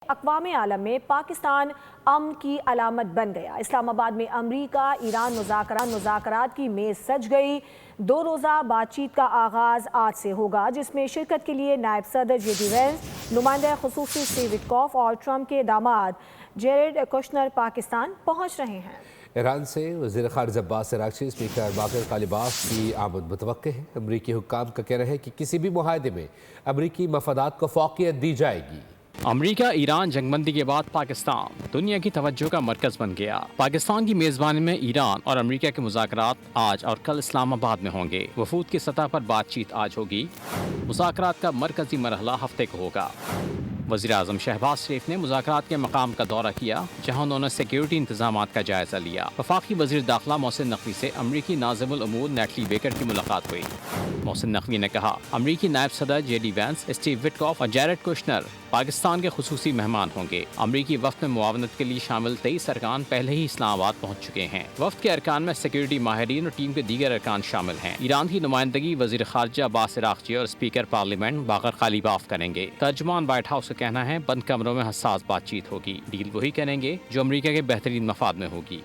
اقوام عالم میں پاکستان امن کی علامت بن گیا۔ اسلام آباد میں امریکہ ایران مذاکرات کی میز سج گئی۔ 2 روزہ بات چیت کا آغاز آج سے ہوگا، جس میں شرکت کے لیے نائب صدر جے ڈی وینس، نمائندہ خصوصی اسٹیو وٹکوف اور ٹرمپ کے داماد جیریڈ کوشنر پاکستان پہنچ رہے ہیں۔ ایران سے وزیر خارجہ عباس عراقچی، اسپیکر باقر غالباف کی آمد متوقع ہے۔ امریکی حکام کا کہنا ہے کہ کسی بھی معاہدے میں امریکی مفادات کو فوقیت دی جائے گی۔ امریکہ ایران جنگ بندی کے بعد پاکستان دنیا کی توجہ کا مرکز بن گیا۔ پاکستان کی میزبانی میں ایران اور امریکہ کے مذاکرات آج اور کل اسلام آباد میں ہوں گے۔ وفود کی سطح پر بات چیت آج ہوگی۔ مذاکرات کا مرکزی مرحلہ ہفتے کو ہوگا۔ وزیر اعظم شہباز شریف نے مذاکرات کے مقام کا دورہ کیا، جہاں انہوں نے سیکیورٹی انتظامات کا جائزہ لیا۔ وفاقی وزیر داخلہ محسن نقوی سے امریکی ناظم الامور نیٹلی بیکر کی ملاقات ہوئی۔ محسن نقوی نے کہا، امریکی نائب صدر J D Vance, Steve Witkoff اور جیریڈ کوشنر پاکستان کے خصوصی مہمان ہوں گے۔ امریکی وفد میں معاونت کے لیے شامل 23 ارکان پہلے ہی اسلام آباد پہنچ چکے ہیں۔ وفد کے ارکان میں سیکیورٹی ماہرین اور ٹیم کے دیگر ارکان شامل ہیں۔ ایران کی نمائندگی وزیر خارجہ عباس عراقچی اور اسپیکر پارلیمنٹ باقر غالباف کریں گے۔ ترجمان وائٹ ہاؤس کا کہنا ہے، بند کمروں میں حساس بات چیت ہوگی۔ ڈیل وہی کریں گے جو امریکہ کے بہترین مفاد میں ہوگی۔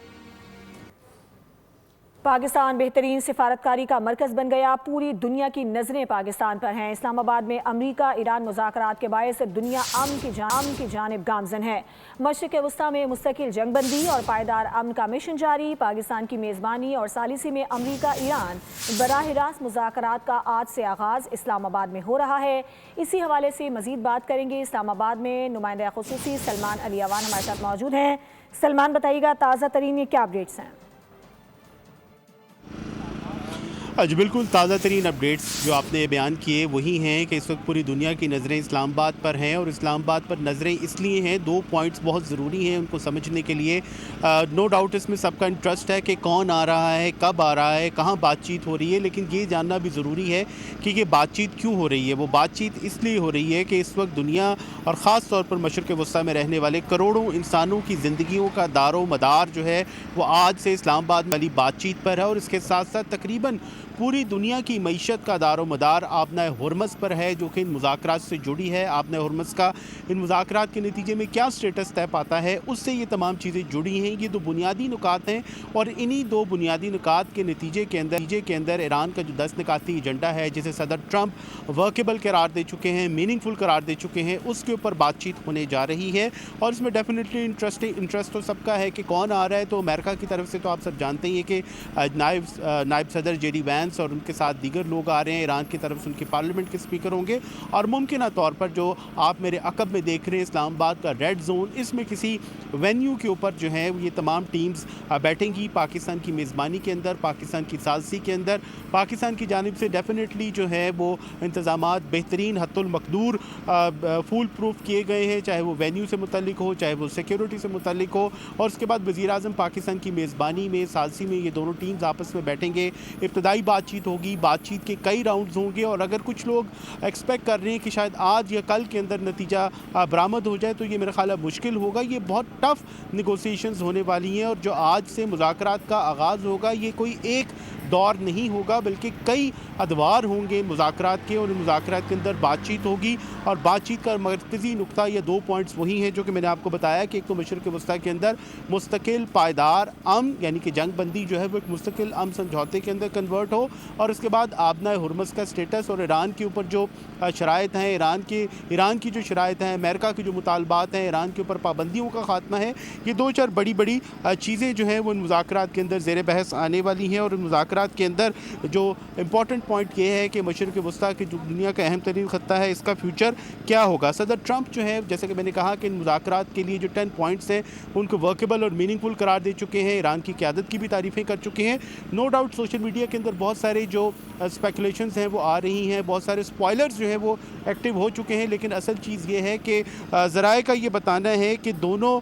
پاکستان بہترین سفارتکاری کا مرکز بن گیا۔ پوری دنیا کی نظریں پاکستان پر ہیں۔ اسلام آباد میں امریکہ ایران مذاکرات کے باعث دنیا امن کی جانب گامزن ہے۔ مشرق وسطیٰ میں مستقل جنگ بندی اور پائیدار امن کا مشن جاری۔ پاکستان کی میزبانی اور ثالثی میں امریکہ ایران براہ راست مذاکرات کا آج سے آغاز اسلام آباد میں ہو رہا ہے۔ اسی حوالے سے مزید بات کریں گے۔ اسلام آباد میں نمائندہ خصوصی سلمان علی اوان ہمارے ساتھ موجود ہیں۔ سلمان، بتائیے گا تازہ ترین یہ کیا اپڈیٹس ہیں؟ جی بالکل، تازہ ترین اپڈیٹس جو آپ نے بیان کیے وہی ہیں کہ اس وقت پوری دنیا کی نظریں اسلام آباد پر ہیں، اور اسلام آباد پر نظریں اس لیے ہیں، 2 پوائنٹس بہت ضروری ہیں ان کو سمجھنے کے لیے۔ نو ڈاؤٹ اس میں سب کا انٹرسٹ ہے کہ کون آ رہا ہے، کب آ رہا ہے، کہاں بات چیت ہو رہی ہے، لیکن یہ جاننا بھی ضروری ہے کہ یہ بات چیت کیوں ہو رہی ہے۔ وہ بات چیت اس لیے ہو رہی ہے کہ اس وقت دنیا اور خاص طور پر مشرق وسطیٰ میں رہنے والے کروڑوں انسانوں کی زندگیوں کا دار و مدار جو ہے وہ آج سے اسلام آباد والی بات چیت پر ہے، اور اس کے ساتھ ساتھ تقریباً پوری دنیا کی معیشت کا دار و مدار آبنہ ہرمز پر ہے، جو کہ ان مذاکرات سے جڑی ہے۔ آبنہ ہرمز کا ان مذاکرات کے نتیجے میں کیا سٹیٹس طے پاتا ہے، اس سے یہ تمام چیزیں جڑی ہیں۔ یہ 2 بنیادی نکات ہیں، اور انہی 2 بنیادی نکات کے نتیجے کے اندر ایران کا جو 10 نکاتی ایجنڈا ہے، جسے صدر ٹرمپ ورکیبل قرار دے چکے ہیں، میننگ فل قرار دے چکے ہیں، اس کے اوپر بات چیت ہونے جا رہی ہے۔ اور اس میں ڈیفینیٹلی انٹرسٹ تو سب کا ہے کہ کون آ رہا ہے۔ تو امریکہ کی طرف سے تو آپ سب جانتے ہی ہیں کہ نائب صدر جے ڈی وینس اور ان کے ساتھ دیگر لوگ آ رہے ہیں۔ ایران کی طرف سے ان کی پارلیمنٹ کے اسپیکر ہوں گے، اور ممکنہ طور پر جو آپ میرے عقب میں دیکھ رہے ہیں اسلام آباد کا ریڈ زون، اس میں کسی وینیو کے اوپر جو ہے یہ تمام ٹیمز بیٹھیں گی پاکستان کی میزبانی کے اندر، پاکستان کی ثالثی کے اندر۔ پاکستان کی جانب سے ڈیفینیٹلی جو ہے وہ انتظامات بہترین حد المقدور فول پروف کیے گئے ہیں، چاہے وہ وینیو سے متعلق ہو، چاہے وہ سیکیورٹی سے متعلق ہو۔ اور اس کے بعد وزیر اعظم پاکستان کی میزبانی میں، ثالثی میں، یہ دونوں ٹیمز آپس میں بیٹھیں گے۔ ابتدائی بات چیت ہوگی، بات چیت کے کئی راؤنڈز ہوں گے، اور اگر کچھ لوگ ایکسپیکٹ کر رہے ہیں کہ شاید آج یا کل کے اندر نتیجہ برآمد ہو جائے، تو یہ میرا خیال ہے مشکل ہوگا۔ یہ بہت ٹف نیگوسیشنز ہونے والی ہیں، اور جو آج سے مذاکرات کا آغاز ہوگا یہ کوئی ایک دور نہیں ہوگا، بلکہ کئی ادوار ہوں گے مذاکرات کے، اور ان مذاکرات کے اندر بات چیت ہوگی۔ اور بات چیت کا مرکزی نقطہ یا 2 پوائنٹس وہی ہیں جو کہ میں نے آپ کو بتایا کہ ایک تو مشرق وسطیٰ کے اندر مستقل پائیدار امن، یعنی کہ جنگ بندی جو ہے وہ ایک مستقل امن سمجھوتے کے اندر کنورٹ ہو، اور اس کے بعد آبنہ ہرمز کا سٹیٹس اور ایران کے اوپر جو شرائط ہیں، ایران کی جو شرائط ہیں، امریکہ کے جو مطالبات ہیں، ایران کے اوپر پابندیوں کا خاتمہ ہے، یہ 2-4 بڑی چیزیں جو ہیں وہ ان مذاکرات کے اندر زیر بحث آنے والی ہیں۔ اور ان مذاکرات کے اندر جو امپورٹنٹ پوائنٹ یہ ہے کہ مشرق وسطیٰ کی جو دنیا کا اہم ترین خطہ ہے، اس کا فیوچر کیا ہوگا۔ صدر ٹرمپ جو ہے، جیسے کہ میں نے کہا کہ ان مذاکرات کے لیے جو 10 پوائنٹس ہیں ان کو ورکیبل اور میننگ فل قرار دے چکے ہیں، ایران کی قیادت کی بھی تعریفیں کر چکے ہیں۔ نو ڈاؤٹ سوشل میڈیا کے اندر بہت سارے جو اسپیکولیشنز ہیں وہ آ رہی ہیں، بہت سارے اسپوائلرز جو ہیں وہ ایکٹیو ہو چکے ہیں، لیکن اصل چیز یہ ہے کہ ذرائع کا یہ بتانا ہے کہ دونوں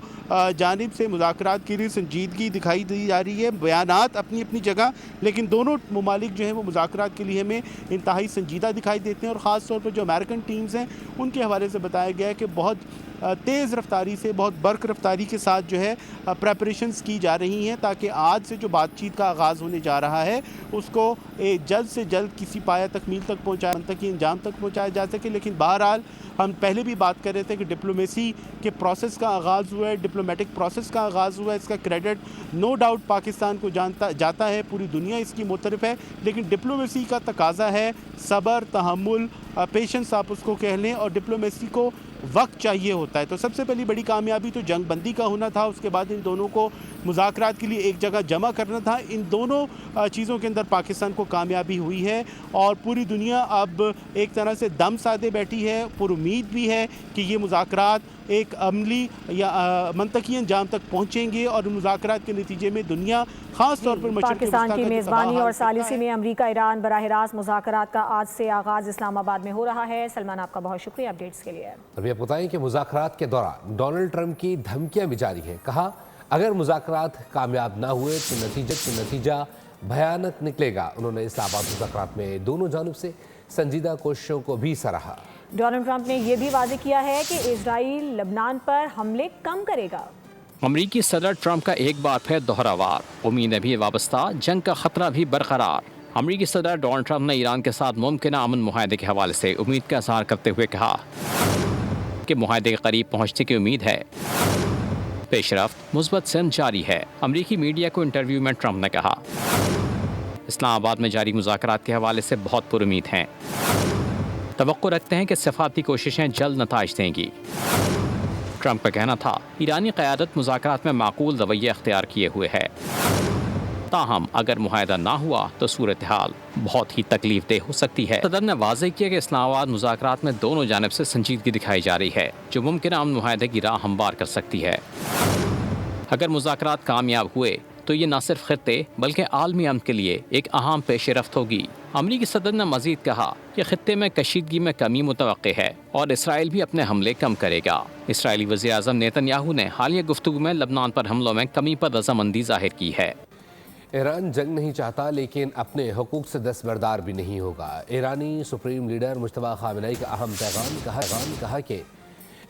جانب سے مذاکرات کے لیے سنجیدگی دکھائی دی جا رہی ہے، بیانات اپنی اپنی جگہ، لیکن دونوں ممالک جو ہیں وہ مذاکرات کے لیے ہمیں انتہائی سنجیدہ دکھائی دیتے ہیں۔ اور خاص طور پر جو امریکن ٹیمز ہیں ان کے حوالے سے بتایا گیا ہے کہ بہت तेज़ रफ्तारी से, बहुत बर्क रफ्तारी के साथ जो है प्रेपरेशंस की जा रही हैं, ताकि आज से जो बातचीत का आगाज़ होने जा रहा है उसको जल्द से जल्द किसी पाया तकमील तक पहुँचाया, मंतकी अंजाम तक पहुँचाया जा सके। लेकिन बहरहाल हम पहले भी बात कर रहे थे कि डिप्लोमेसी के प्रोसेस का आगाज़ हुआ है, डिप्लोमेटिक प्रोसेस का आगाज़ हुआ है। इसका क्रेडिट नो डाउट पाकिस्तान को जाता है, पूरी दुनिया इसकी मुतरफ है, लेकिन डिप्लोमेसी का तकाज़ा है सब्र, तहम्मुल, पेशेंस आप उसको कह लें, और डिप्लोमेसी को वक्त चाहिए होता है। तो सबसे पहली बड़ी कामयाबी तो जंग बंदी का होना था, उसके बाद इन दोनों को मुज़ाकरात के लिए एक जगह जमा करना था। इन दोनों चीज़ों के अंदर पाकिस्तान को कामयाबी हुई है और पूरी दुनिया अब एक तरह से दम साधे बैठी है। पूरी उम्मीद भी है कि ये मुज़ाकरात एक अमली या मंतकी अंजाम तक पहुँचेंगे और मुज़ाकरात के नतीजे में दुनिया ख़ास तौर पर पाकिस्तान की मेज़बानी और सालिसी में अमरीका ईरान बराह रास्त मुज़ाकरात का आज से आगाज़ इस्लामाबाद में हो रहा है। सलमान, आपका बहुत शुक्रिया अपडेट्स के लिए। अभी आप बताएं कि मुज़ाकरात के दौरान डोनाल्ड ट्रंप की धमकियां भी जारी हैं। कहा अगर मुज़ाकरात कामयाब ना हुए तो नतीजा भयानक निकलेगा। उन्होंने इस्लामाबाद मुज़ाकरात में दोनों जानिब से संजीदा कोशिशों को भी सराहा। डोनाल्ड ट्रंप ने यह भी वाज़ेह किया है कि इजराइल लबनान पर हमले कम करेगा। अमरीकी सदर ट्रंप का एक बार फिर दोहरा वार, उम्मीद भी वाबस्ता, जंग का खतरा भी बरकरार। अमरीकी सदर डोनाल्ड ट्रंप ने ईरान के साथ मुमकिन अमन मुआहदे के हवाले से उम्मीद का इज़हार करते हुए कहा कि मुआहदे के करीब पहुँचने की उम्मीद है, पेशरफ्त मुस्बत सिम जारी है। अमरीकी मीडिया को इंटरव्यू में ट्रंप ने कहा इस्लामाबाद में जारी मुज़ाकरात के हवाले से बहुत पुरुमीद हैं, तवक्को रखते हैं कि सफारती कोशिशें जल्द नताइज देंगी। ट्रंप का कहना था ईरानी क़यादत मुज़ाकरात में माकूल रवैया अख्तियार किए हुए है, ताहम अगर मुआहदा ना हुआ तो सूरत हाल बहुत ही तकलीफ देह हो सकती है। सदर ने वाज़ेह किया कि इस्लामाबाद मुज़ाकरात में दोनों जानिब से संजीदगी दिखाई जा रही है, जो मुमकिन अमन मुआहदे की राह हमवार कर सकती है। अगर मुज़ाकरात कामयाब हुए तो ये न सिर्फ खित्ते बल्कि आलमी अमन के लिए एक अहम पेशरफ्त होगी। अमरीकी सदर ने मज़ीद कहा कि खित्ते में कशीदगी में कमी मुतवक्के है और इसराइल भी अपने हमले कम करेगा। इसराइली वज़ीर आज़म नेतन्याहू ने हालिया गुफ्तगू में लबनान पर हमलों में कमी पर रज़ामंदी ज़ाहिर की है। ईरान जंग नहीं चाहता लेकिन अपने हुकूक से दस्तबरदार भी नहीं होगा। ईरानी सुप्रीम लीडर मुश्तबा खामेनी का अहम पैगाम कहा कि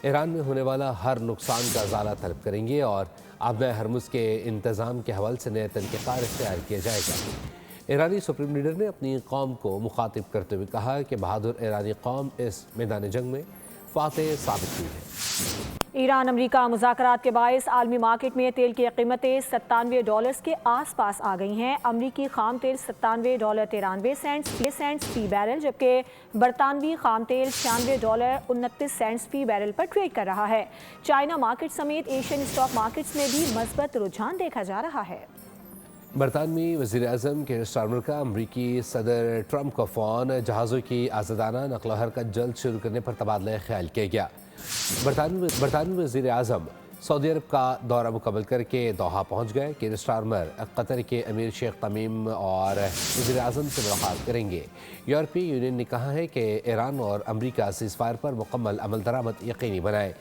ईरान में होने वाला हर नुकसान का ज़ाला तलब करेंगे और आब हरमुज़ के इंतज़ाम के हवाले से नया तरीक़ाकार इख्तियार किया जाएगा। ईरानी सुप्रीम लीडर ने अपनी कौम को मुखातिब करते हुए कहा कि बहादुर ईरानी कौम इस मैदान जंग में फातेह साबित हुई है। ईरान अमरीका मुज़ाकरात के बायस आलमी मार्केट में तेल की कीमतें $97 के आस पास आ गई हैं। अमरीकी खाम तेल $97.93 फी बैरल, जबकि बरतानवी खाम तेल $96.29 फी बैरल पर ट्रेड कर रहा है। चाइना मार्केट समेत एशियन स्टॉक मार्केट्स में भी मस्बत रुझान देखा जा रहा है। बरतानवी वज़ीर आज़म के स्टारमर का अमरीकी सदर ट्रंप का फ़ोन जहाज़ों की आज़ादाना नक़ल व हरकत जल्द शुरू करने पर तबादला ख्याल किया गया। बरतानवी वज़ीर आज़म सऊदी अरब का दौरा मुकम्मल करके दोहा पहुँच गए। कि स्टारमर कतर के अमीर शेख तमीम और वज़ीर आज़म से मुलाकात करेंगे। यूरोपीय यूनियन ने कहा है कि ईरान और अमरीका सीज़फायर पर मुकम्मल अमल दरामद यकीनी बनाए।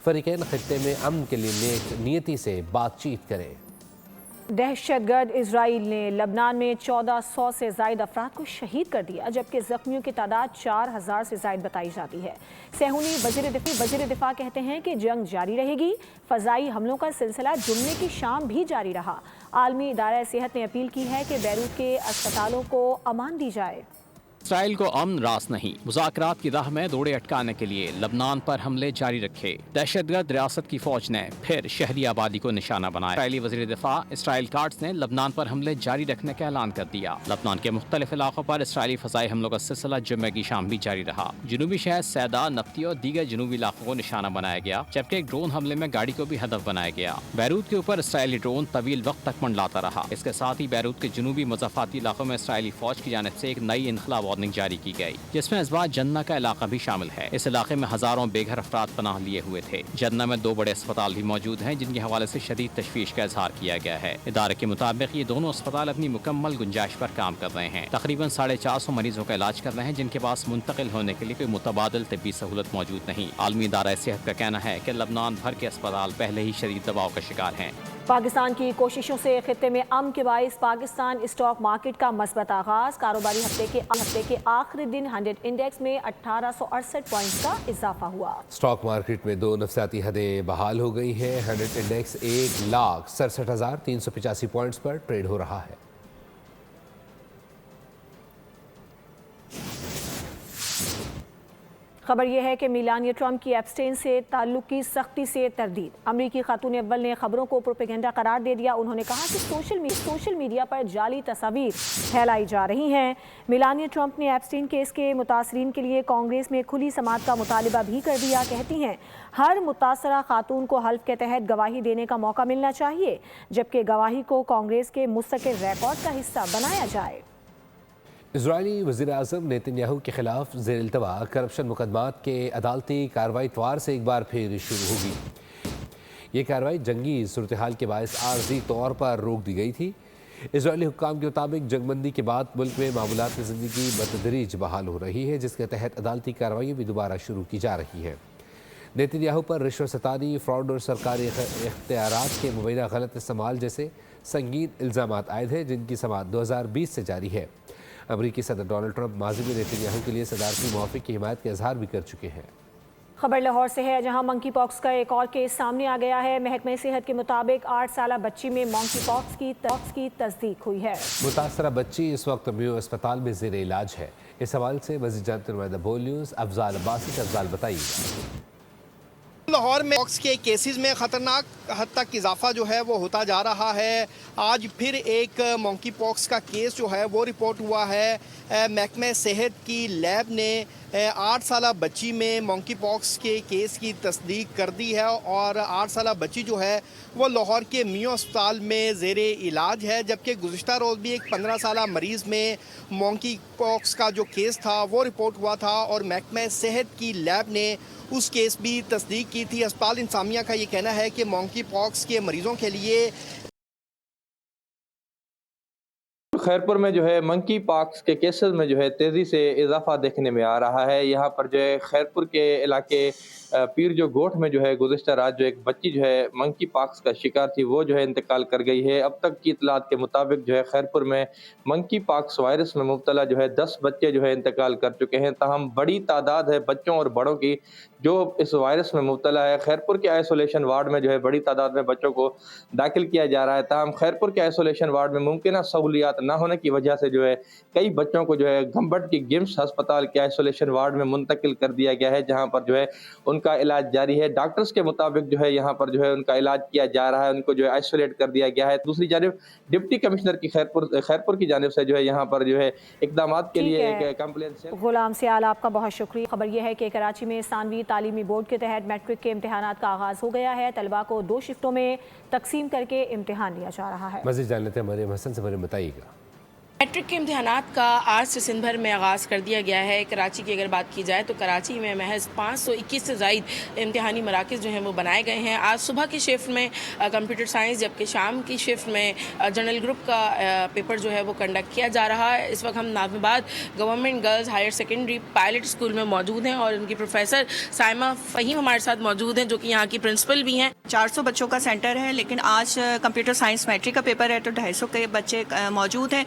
फ़रीक़ैन खित्ते में अमन के लिए नेक नियति से बातचीत करें। दहशतगर्द इजराइल ने लबनान में 1400 से ज़ायद अफराद को शहीद कर दिया, जबकि ज़ख्मियों की तादाद 4000 से ज़ायद बताई जाती है। सेहूनी वज़ीर दिफा कहते हैं कि जंग जारी रहेगी। फ़ज़ाई हमलों का सिलसिला जुम्मे की शाम भी जारी रहा। आलमी इदारा सेहत ने अपील की है कि बैरूत के अस्पतालों को अमान दी जाए। इसराइल को अमन रास नहीं, मुज़ाकरात की राह में दौड़े अटकाने के लिए लबनान पर हमले जारी रखे। दहशतगर्द रियासत की फौज ने फिर शहरी आबादी को निशाना बनाया। इसराइली वज़ीर दिफा इसराइल कार्ड्स ने लबनान पर हमले जारी रखने का ऐलान कर दिया। लबनान के मुख्तलिफ इलाकों पर इसराइली फ़ज़ाई हमलों का सिलसिला जुम्मे की शाम भी जारी रहा। जनूबी शहर सैदा, नफ्ती और दीगर जनूबी इलाकों को निशाना बनाया गया, जबकि एक ड्रोन हमले में गाड़ी को भी हदफ बनाया गया। बैरूत के ऊपर इसराइली ड्रोन तवील वक्त तक मंडलाता रहा। इसके साथ ही बैरूत के जनूबी मज़ाफ़ाती इलाकों में इसराइली फौज की जानिब से एक नई इनखला वार्निंग जारी की गई, जिसमें इस्बात जन्ना का इलाका भी शामिल है। इस इलाके में हजारों बेघर अफराद पनाह लिए हुए थे। जन्ना में 2 बड़े अस्पताल भी मौजूद हैं, जिनके हवाले से शदीद तशवीश का इजहार किया गया है। इदारे के मुताबिक ये दोनों अस्पताल अपनी मुकम्मल गुंजाइश पर काम कर रहे हैं। तकरीबन 450 मरीजों का इलाज कर रहे हैं, जिनके पास मुंतकिल होने के लिए कोई मुतबादिल तिब्बी सहूलत मौजूद नहीं। आलमी इदारा सेहत का कहना है कि लबनान भर के अस्पताल पहले ही शदीद दबाव का शिकार हैं। पाकिस्तान की कोशिशों से खित्ते में अमन के बाइस पाकिस्तान स्टॉक मार्केट का मस्बत आगाज। कारोबारी हफ्ते के आखिरी दिन 100 इंडेक्स में 1868 पॉइंट्स का इजाफा हुआ। स्टॉक मार्केट में 2 नफसियाती हदें बहाल हो गई हैं। 100 इंडेक्स 1,67,385 पॉइंट्स पर ट्रेड हो रहा है। खबर यह है कि मेलानिया ट्रंप की एप्स्टेन से ताल्लुक की सख्ती से तरदीद। अमरीकी खातून अव्वल ने खबरों को प्रोपेगेंडा करार दे दिया। उन्होंने कहा कि सोशल मीडिया पर जाली तस्वीर फैलाई जा रही हैं। मेलानिया ट्रंप ने एप्स्टेन केस के मुतासरीन के लिए कांग्रेस में खुली समाअत का मुतालबा भी कर दिया। कहती हैं हर मुतासरा खातून को हल्फ के तहत गवाही देने का मौका मिलना चाहिए, जबकि गवाही को कांग्रेस के मुस्तकिल रिकॉर्ड का हिस्सा बनाया जाए। इजरायली वज़ीर-ए-आज़म नेतन्याहू के खिलाफ ज़ेर इल्तवा करप्शन मुकदमात के अदालती कार्रवाई इतवार से एक बार फिर शुरू होगी। ये कार्रवाई जंगी सूरत हाल के बायस आर्जी तौर पर रोक दी गई थी। इजरायली हुक्काम के मुताबिक जंगबंदी के बाद मुल्क में मामूलात की ज़िंदगी बतदरीज बहाल हो रही है, जिसके तहत अदालती कार्रवाई भी दोबारा शुरू की जा रही है। नेतन्याहू पर रिश्वत सतानी, फ्रॉड और सरकारी इख्तियारात के मुबैना गलत इस्तेमाल जैसे संगीन इल्ज़ामात आयद हैं, जिनकी समाअत 2020 से जारी है। अमरीकी सदर डोनाल्ड ट्रंप माजी में नेतन्याहू के लिए सदारती मौक़िफ़ की हिमायत का इजहार भी कर चुके हैं। खबर लाहौर से है, जहां मंकी पॉक्स का एक और केस सामने आ गया है। महकमे सेहत के मुताबिक 8 साला बच्ची में मंकी पॉक्स की तस्दीक हुई है। मुतासरा बच्ची इस वक्त मेयो अस्पताल में ज़ेर इलाज है। इस हवाले से मज़ीद जानते नुमाइंदा बोल न्यूज़ अफजाल अब्बासी। अफजाल बताइए। लाहौर में पॉक्स के केसेस में ख़तरनाक हद तक इजाफा जो है वो होता जा रहा है। आज फिर एक मंकी पॉक्स का केस जो है वो रिपोर्ट हुआ है। महकमे सेहत की लैब ने 8 साला बच्ची में मंकी पॉक्स के केस की तस्दीक कर दी है और 8 साला बच्ची जो है वो लाहौर के मियो अस्पताल में ज़ेरे इलाज है, जबकि गुज़िश्ता रोज़ भी एक 15 साला मरीज़ में मंकी पॉक्स का जो केस था वो रिपोर्ट हुआ था और महकमे सेहत की लैब ने उस केस भी तस्दीक की थी। अस्पताल इंसामिया का ये कहना है कि मंकी पॉक्स के मरीज़ों के लिए खैरपुर में जो है मंकी पॉक्स के केसेस में जो है तेज़ी से इजाफा देखने में आ रहा है। यहाँ पर जो है खैरपुर के इलाके पीर जो गोठ में जो है गुज़िश्ता रात जो एक बच्ची जो है मंकी पॉक्स का शिकार थी वो जो है इंतकाल कर गई है। अब तक की इतलात के मुताबिक जो है खैरपुर में मंकी पॉक्स वायरस में मुब्तला जो है 10 बच्चे जो है इंतकाल कर चुके हैं। ताहम बड़ी तादाद है बच्चों और बड़ों की जो इस वायरस में मुब्तला है। खैरपुर के आइसोलेशन वार्ड में जो है बड़ी तादाद में बच्चों को दाखिल किया जा रहा है। ताहम खैरपुर के आइसोलेशन वार्ड में मुमकिन सहूलियात न होने की वजह से जो है कई बच्चों को जो है गंबट की गिम्स अस्पताल के आइसोलेशन वार्ड में मुंतकिल कर दिया गया है, जहाँ पर जो है उनका इलाज जारी है। डॉक्टर्स के मुताबिक जो है यहाँ पर जो है उनका इलाज किया जा रहा है, उनको जो है आइसोलेट कर दिया गया है। दूसरी जानिब डिप्टी कमिश्नर की खैरपुर की जानिब से जो है यहाँ पर जो है इकदाम के लिए एक कंप्लेंट। गुलाम सियाल, आपका बहुत शुक्रिया। खबर यह है कि कराची में सानवी तालीमी बोर्ड के तहत मैट्रिक के इम्तिहानात का आगाज़ हो गया है। तलबा को 2 शिफ्टों में तकसीम करके इम्तिहान लिया जा रहा है। मज़ीद जान लेते हैं मरियम हसन से। मरियम बताइएगा। मैट्रिक के इम्तिहानात का आज से सिंध भर में आगाज़ कर दिया गया है। कराची की अगर बात की जाए तो कराची में महज 521 से ज़ायद इम्तिहानी मराकज़ जो हैं वो बनाए गए हैं। आज सुबह की शिफ्ट में कंप्यूटर साइंस, जबकि शाम की शिफ्ट में जनरल ग्रुप का पेपर जो है वो कंडक्ट किया जा रहा है। इस वक्त हम Nazimabad government girls higher secondary pilot school में मौजूद हैं और उनकी प्रोफेसर साइमा फ़हीम हमारे साथ मौजूद हैं, जो कि यहाँ की प्रिंसिपल भी हैं। 400 बच्चों का सेंटर है, लेकिन आज कंप्यूटर साइंस मैट्रिक का पेपर है तो 250 के बच्चे मौजूद हैं।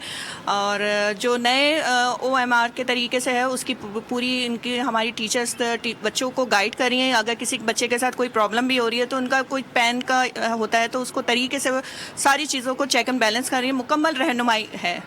और जो नए OMR के तरीके से है उसकी पूरी इनकी हमारी टीचर्स बच्चों को गाइड कर रही हैं। अगर किसी बच्चे के साथ कोई प्रॉब्लम भी हो रही है तो उनका कोई पेन का होता है तो उसको तरीके से सारी चीज़ों को चेक एंड बैलेंस कर रही है। मुकम्मल रहनुमाई है।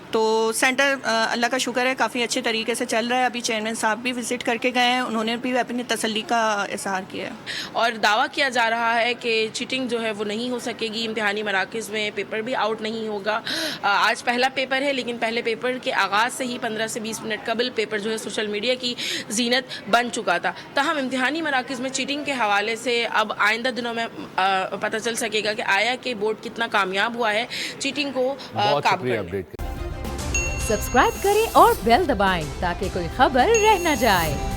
तो सेंटर अल्लाह का शुक्र है काफ़ी अच्छे तरीके से चल रहा है। अभी चेयरमैन साहब भी विज़िट करके गए हैं, उन्होंने भी अपनी तसल्ली का इज़हार किया है और दावा किया जा रहा है कि चीटिंग जो है वो नहीं हो सकेगी। इम्तिहानी मराकज़ में पेपर भी आउट नहीं होगा। आज पहला पेपर है, लेकिन पहले पेपर के आगाज़ से ही 15 से 20 मिनट कबल पेपर जो है सोशल मीडिया की जीनत बन चुका था। ताहम इम्तिहानी मराकज़ में चीटिंग के हवाले से अब आइंदा दिनों में पता चल सकेगा कि आया कि बोर्ड कितना कामयाब हुआ है चीटिंग को काबू करने। सब्सक्राइब करें और बेल दबाएं ताकि कोई खबर रह न जाए।